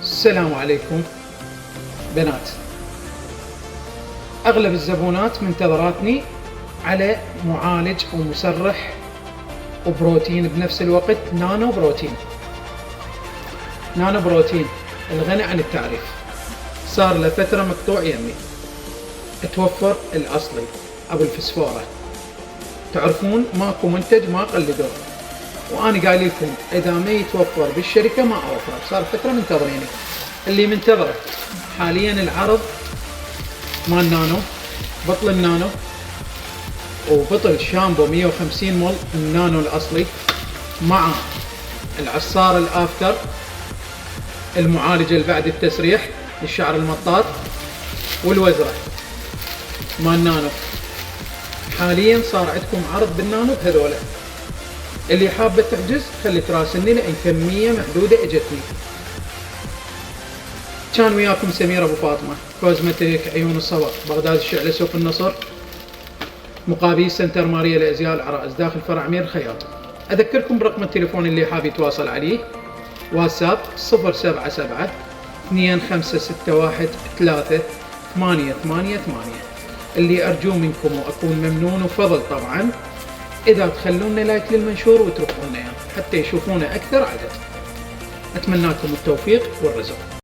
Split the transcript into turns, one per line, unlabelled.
السلام عليكم بنات. أغلب الزبونات منتظراتني على معالج ومسرح وبروتين بنفس الوقت. نانو بروتين، نانو بروتين الغني عن التعريف، صار له فترة مقطوع يمي. توفر الأصلي أبو الفسفورة، تعرفون ماكو منتج ما قلدوه، وأنا قايل لكم إذا ما يتوفر بالشركة ما أوفره. صار فترة منتظريني. اللي منتظره حاليا العرض مال نانو، بطل النانو وبطل شامبو 150 مل النانو الأصلي، مع العصار الآفتر، المعالج اللي بعد التسريح للشعر المطاط، والوزرة مال نانو. حاليا صار عندكم عرض بالنانو بهذولا. اللي حابة تحجز خلي تراسلني لأن كمية محدودة اجتني. كان وياكم سمير ابو فاطمة، كوزمتيك عيون الصبر، بغداد الشعلة، سوق النصر، مقابل سنتر ماريا لازياء العرائس، داخل فرع امير الخياط. اذكركم برقم التليفون اللي حاب يتواصل عليه، واتساب 077 2561 3888. اللي ارجو منكم واكون ممنون وفضل طبعا اذا تخلونا لايك للمنشور وتروحونا حتى يشوفونا اكثر عدد. اتمنى لكم التوفيق والرزق.